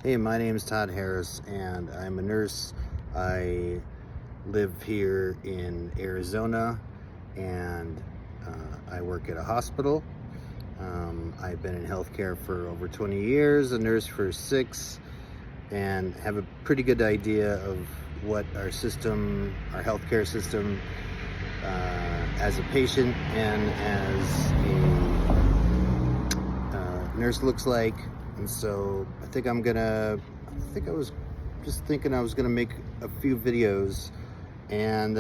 Hey, my name is Todd Harris, and I'm a nurse. I live here in Arizona, and I work at a hospital. I've been in healthcare for over 20 years, a nurse for 6, and have a pretty good idea of what our healthcare system, as a patient and as a nurse looks like. And so I was just thinking I was gonna make a few videos and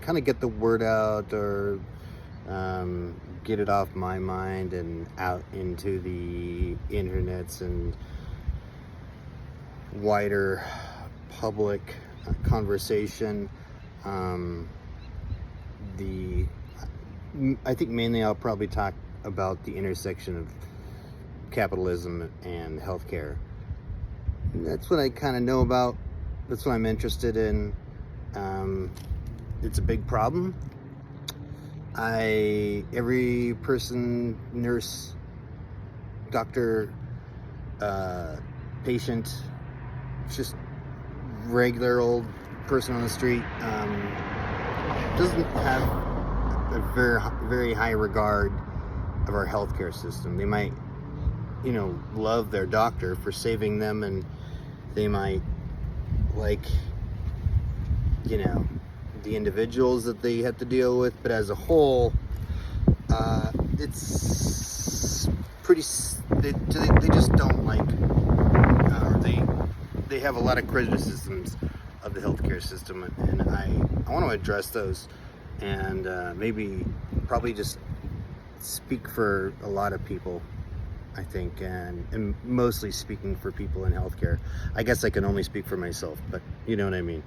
kind of get the word out, or get it off my mind and out into the internets and wider public conversation. I think mainly I'll probably talk about the intersection of capitalism and healthcare. That's what I kind of know about. That's what I'm interested in. It's a big problem. Every person, nurse, doctor, patient, just regular old person on the street, doesn't have a very high regard of our healthcare system. They might, love their doctor for saving them, and they might like, the individuals that they have to deal with, but as a whole, it's pretty. They just don't like, or they have a lot of criticisms of the healthcare system, and I want to address those, and probably just speak for a lot of people, I think, and mostly speaking for people in healthcare. I guess I can only speak for myself, but you know what I mean.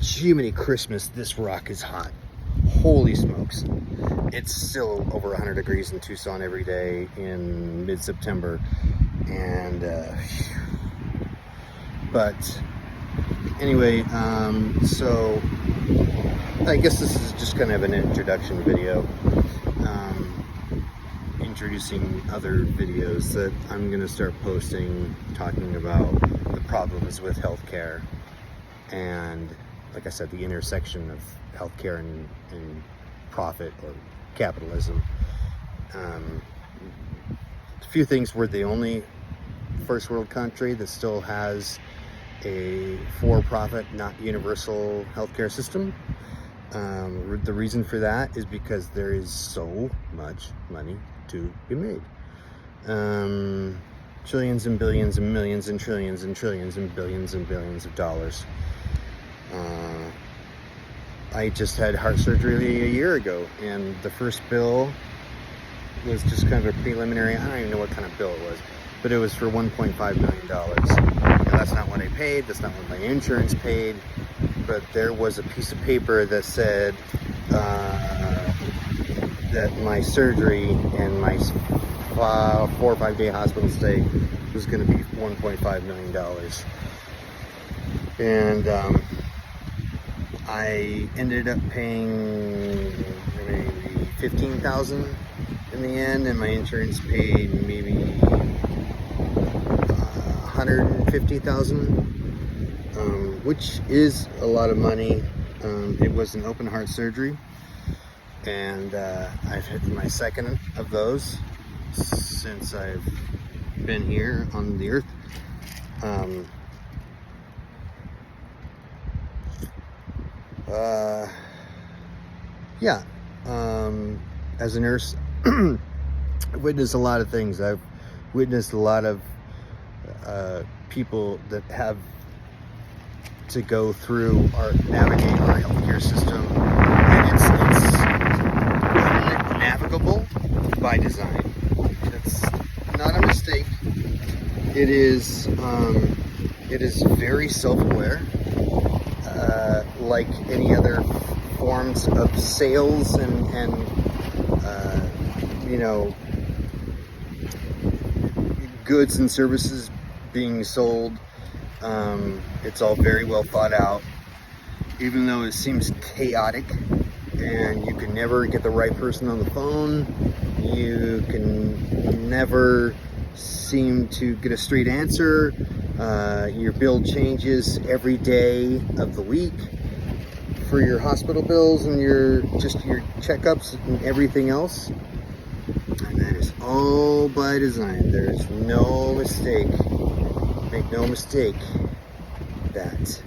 Jiminy Christmas, this rock is hot. Holy smokes. It's still over 100 degrees in Tucson every day in mid-September. And, but anyway, so I guess this is just kind of an introduction video. Introducing other videos that I'm going to start posting, talking about the problems with healthcare and, like I said, the intersection of healthcare and profit or capitalism. A few things: we're the only first world country that still has a for-profit, not universal healthcare system. The reason for that is because there is so much money to be made. Trillions and billions and millions and trillions and trillions and billions of dollars. I just had heart surgery a year ago, and the first bill was just kind of a preliminary. I don't even know what kind of bill it was, but it was for $1.5 million. Now, that's not what I paid. That's not what my insurance paid. But there was a piece of paper that said that my surgery and my 4 or 5 day hospital stay was going to be $1.5 million. And I ended up paying maybe $15,000 in the end, and my insurance paid maybe $150,000, which is a lot of money. It was an open heart surgery, and I've had my second of those since I've been here on the earth. As a nurse, I witnessed a lot of things. I've witnessed a lot of people that have to go through or navigate our healthcare system, and it's unnavigable by design. It's not a mistake. It is very self-aware, like any other forms of sales and goods and services being sold. It's all very well thought out, even though it seems chaotic and you can never get the right person on the phone. You can never seem to get a straight answer. Your bill changes every day of the week for your hospital bills and your checkups and everything else. And that is all by design. There's no mistake. Make no mistake that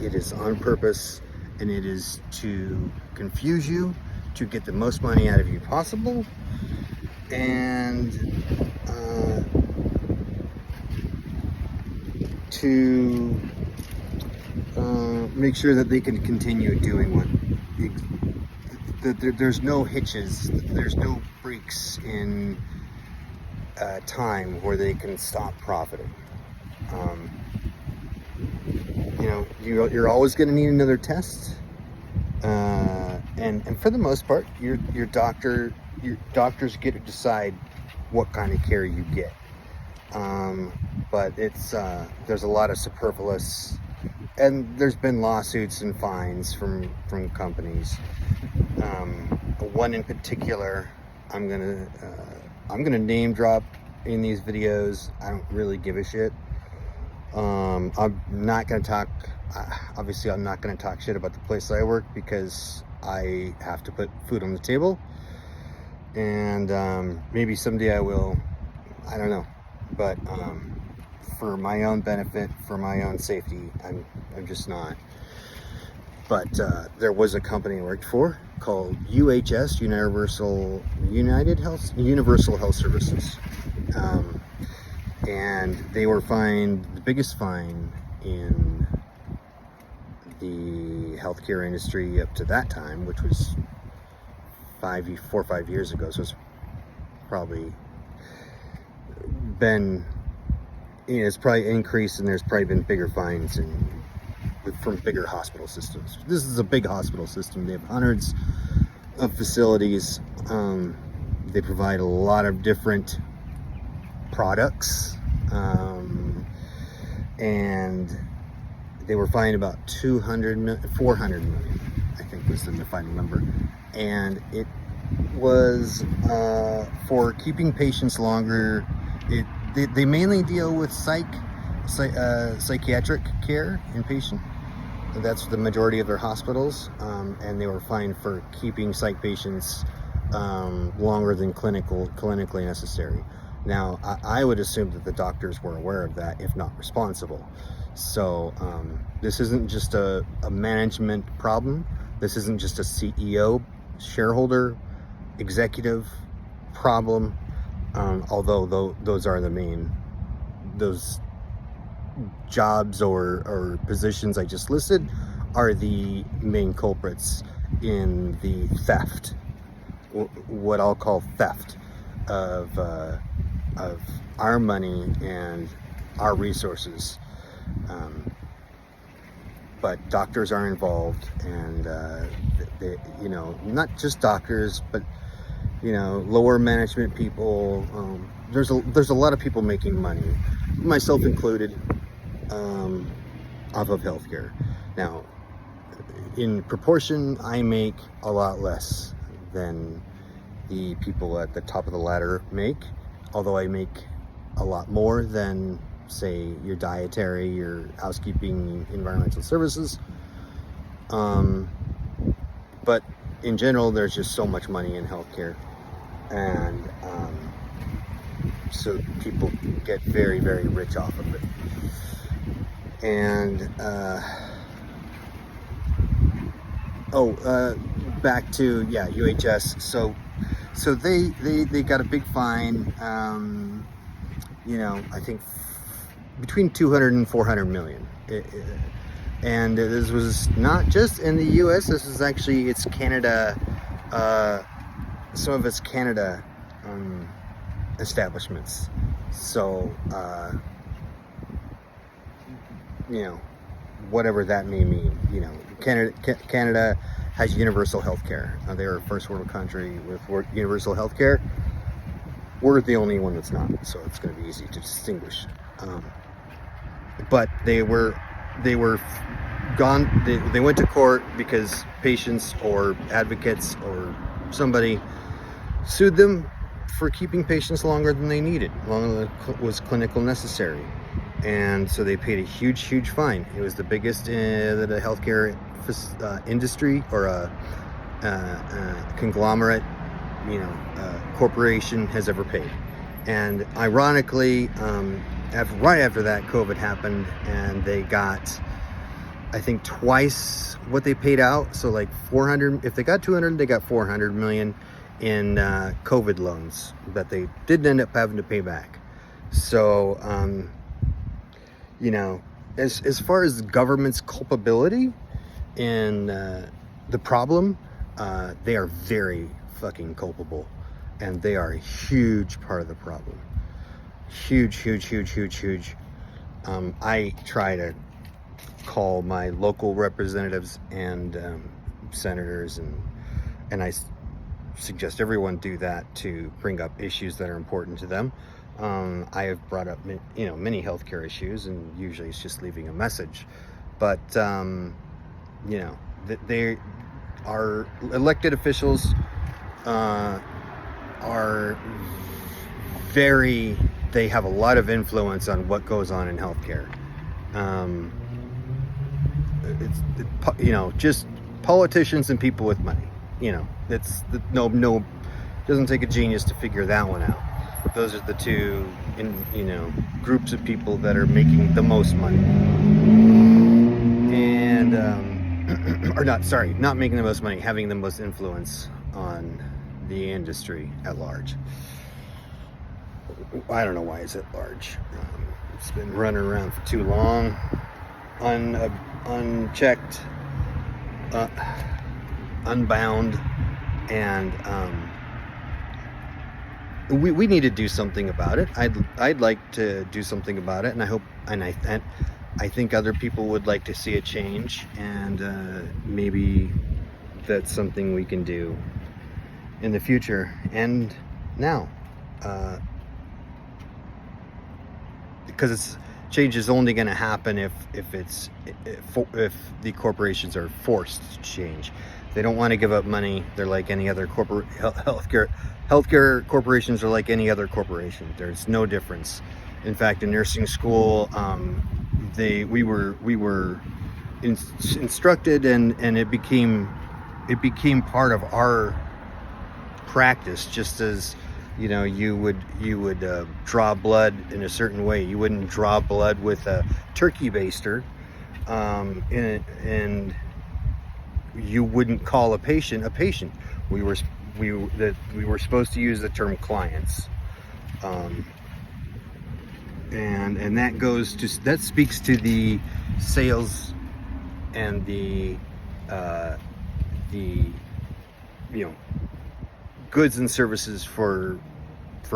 it is on purpose, and it is to confuse you, to get the most money out of you possible, and to make sure that they can continue doing what there's no hitches, there's no breaks in time where they can stop profiting. You know, you're always going to need another test, and for the most part, your doctors get to decide what kind of care you get. But it's there's a lot of superfluous, and there's been lawsuits and fines from companies. One in particular, I'm gonna name drop in these videos. I don't really give a shit. I'm not gonna talk. Obviously, I'm not gonna talk shit about the place I work, because I have to put food on the table, and maybe someday I will. I don't know, but for my own benefit, for my own safety, I'm just not. But there was a company I worked for called UHS, Universal Health Services, and they were fined the biggest fine in the healthcare industry up to that time, which was 4 or 5 years ago. So it's probably been, it's probably increased, and there's probably been bigger fines from bigger hospital systems. This is a big hospital system. They have hundreds of facilities. They provide a lot of different products, and they were fined about 400 million, I think was the final number. And it was for keeping patients longer. They mainly deal with psychiatric care inpatient. That's the majority of their hospitals, and they were fined for keeping psych patients longer than clinically necessary. Now, I would assume that the doctors were aware of that, if not responsible. So this isn't just a management problem. This isn't just a CEO, shareholder, executive problem, although those are the main, those jobs or positions I just listed are the main culprits in the theft, what I'll call theft of our money and our resources. But doctors are involved, and they, not just doctors, but lower management people. There's a lot of people making money, myself included, off of healthcare. Now, in proportion, I make a lot less than the people at the top of the ladder make, although I make a lot more than, say, your dietary, your housekeeping, environmental services. But in general, there's just so much money in healthcare, and so people get very, very rich off of it. And back to UHS. So they got a big fine. I think between 200 and 400 million. And this was not just in the U.S. This is actually, it's Canada. Some of it's Canada establishments. So whatever that may mean. Canada has universal health care. They're a first world country with universal health care. We're the only one that's not, so it's going to be easy to distinguish. But they were gone. They went to court because patients or advocates or somebody sued them, for keeping patients longer than they needed, longer than was clinical necessary. And so they paid a huge fine. It was the biggest that a healthcare industry or a conglomerate, corporation has ever paid. And ironically, right after that, COVID happened, and they got, I think, twice what they paid out. So like 400, if they got 200, they got 400 million in COVID loans that they didn't end up having to pay back. So, as far as the government's culpability in the problem, they are very fucking culpable, and they are a huge part of the problem. Huge. I try to call my local representatives and senators, and I suggest everyone do that to bring up issues that are important to them. I have brought up, many healthcare issues, and usually it's just leaving a message. But, they are elected officials, are they have a lot of influence on what goes on in healthcare. Just politicians and people with money. Doesn't take a genius to figure that one out. Those are the two, groups of people that are making the most money. And, not making the most money, having the most influence on the industry at large. I don't know why it's at large. It's been running around for too long, unchecked, unbound, and we need to do something about it. I'd like to do something about it, and I think other people would like to see a change, and maybe that's something we can do in the future and now, because change is only going to happen if the corporations are forced to change. They don't want to give up money. They're like any other healthcare corporations are like any other corporation. There's no difference. In fact, in nursing school, we were instructed, and it became part of our practice, just as you would draw blood in a certain way. You wouldn't draw blood with a turkey baster, and you wouldn't call a patient a patient. We were supposed to use the term clients, and that speaks to the sales and the goods and services for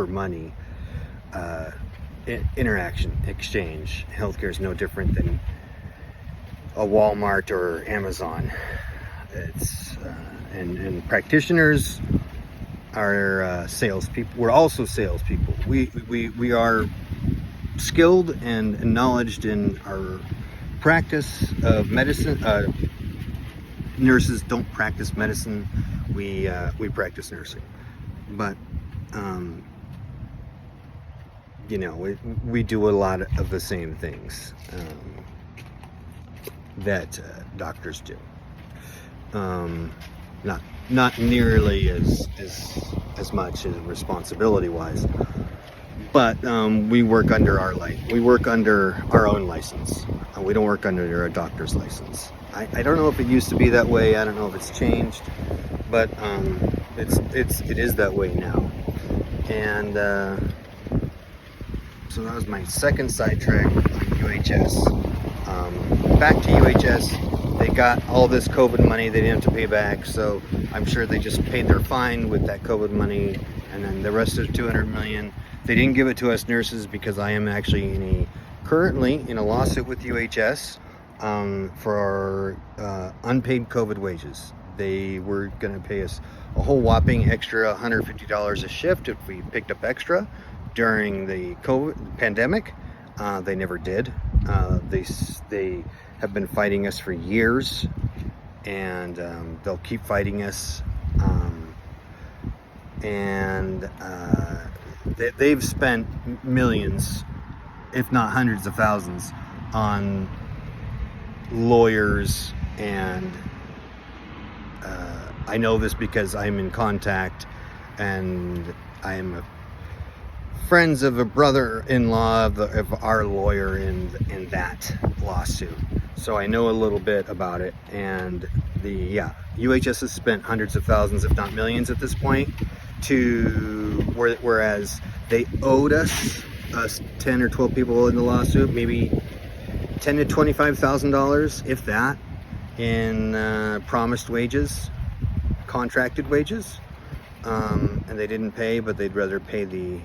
money, interaction, exchange. Healthcare is no different than a Walmart or Amazon. It's and practitioners are salespeople. We're also salespeople. We are skilled and acknowledged in our practice of medicine. Nurses don't practice medicine. We practice nursing, but we do a lot of the same things that doctors do. Not nearly as much as responsibility wise, but we work under our own license. We don't work under a doctor's license. I don't know if it used to be that way. I don't know if it's changed, but it is that way now. And so that was my second sidetrack on UHS. Back to UHS. They got all this COVID money they didn't have to pay back, so I'm sure they just paid their fine with that COVID money, and then the rest of the $200 million, they didn't give it to us nurses, because I am actually currently in a lawsuit with UHS for our unpaid COVID wages. They were going to pay us a whole whopping extra $150 a shift if we picked up extra during the COVID pandemic. They never did. They have been fighting us for years, and they'll keep fighting us. and they've spent millions, if not hundreds of thousands, on lawyers, and I know this because I'm in contact, and I'm friends of a brother-in-law of our lawyer in that lawsuit, so I know a little bit about it. And UHS has spent hundreds of thousands, if not millions, at this point, whereas they owed us 10 or 12 people in the lawsuit, maybe $10,000 to $25,000, if that, in promised wages, contracted wages, and they didn't pay, but they'd rather pay the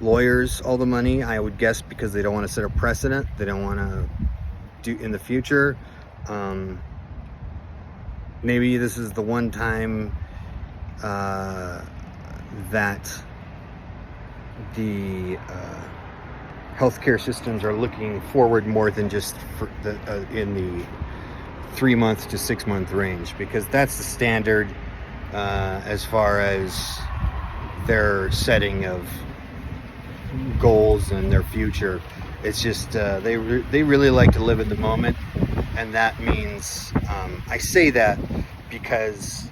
lawyers all the money, I would guess, because they don't want to set a precedent. They don't want to do in the future. Maybe this is the one time that the healthcare systems are looking forward more than just for in the 3 month to 6 month range, because that's the standard as far as their setting of goals and their future. It's just they really like to live in the moment, and that means I say that because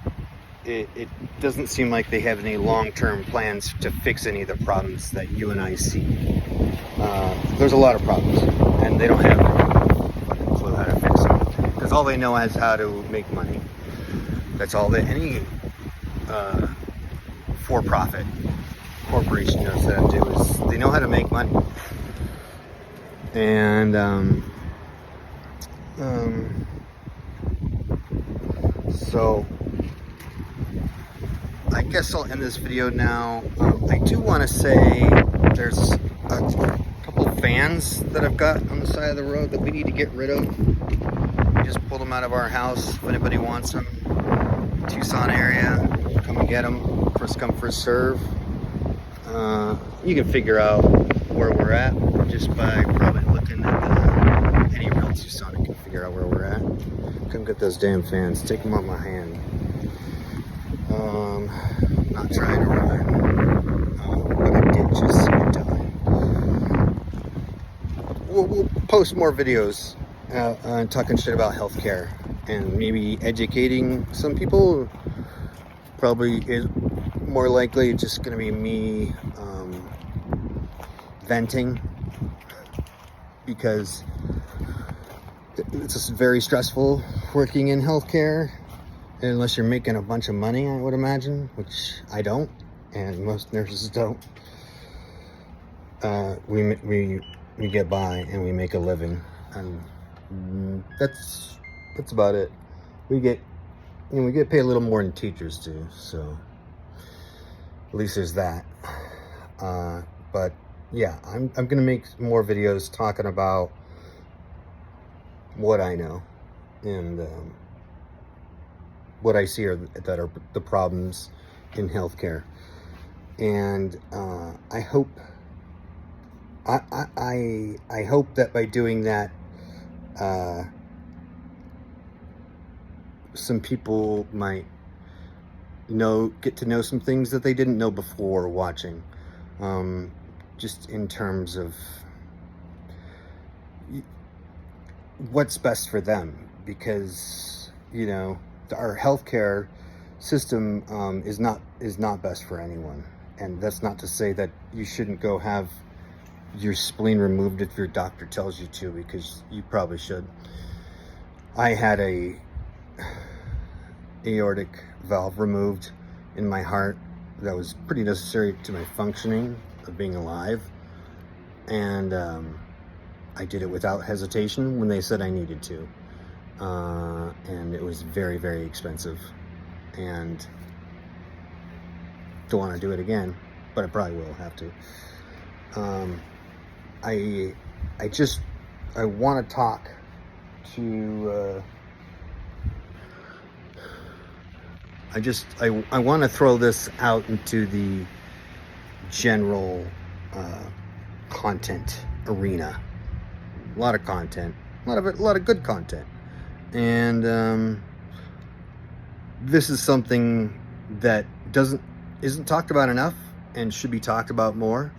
it doesn't seem like they have any long-term plans to fix any of the problems that you and I see. There's a lot of problems, and they don't have a fucking clue how to fix them, because all they know is how to make money. That's all that any for-profit corporation knows how to do, is they know how to make money. And so I guess I'll end this video now. I do want to say there's a couple fans that I've got on the side of the road that we need to get rid of. We just pulled them out of our house. If anybody wants them, Tucson area, come and get them. First come, first serve. You can figure out where we're at just by probably looking at any real Tucson can figure out where we're at. Come get those damn fans. Take them off my hand. Not trying to run, but I did just see it time. We'll post more videos talking shit about healthcare and maybe educating some people. Probably is more likely just going to be me venting, because it's just very stressful working in healthcare, unless you're making a bunch of money, I would imagine, which I don't, and most nurses don't. We get by and we make a living, and that's about it. We get paid a little more than teachers do, so at least there's that. But yeah, I'm gonna make more videos talking about what I know and what I see that are the problems in healthcare. And I hope that by doing that, some people might get to know some things that they didn't know before watching, just in terms of what's best for them, because our healthcare system is not best for anyone. And that's not to say that you shouldn't go have your spleen removed if your doctor tells you to, because you probably should. I had a aortic valve removed in my heart that was pretty necessary to my functioning of being alive, and I did it without hesitation when they said I needed to, and it was very, very expensive, and don't want to do it again, but I probably will have to. I want to talk to I want to throw this out into the general content arena. A lot of content, a lot of good content, and this is something that isn't talked about enough and should be talked about more.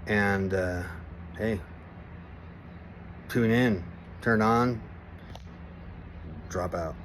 And hey, tune in, turn on, drop out.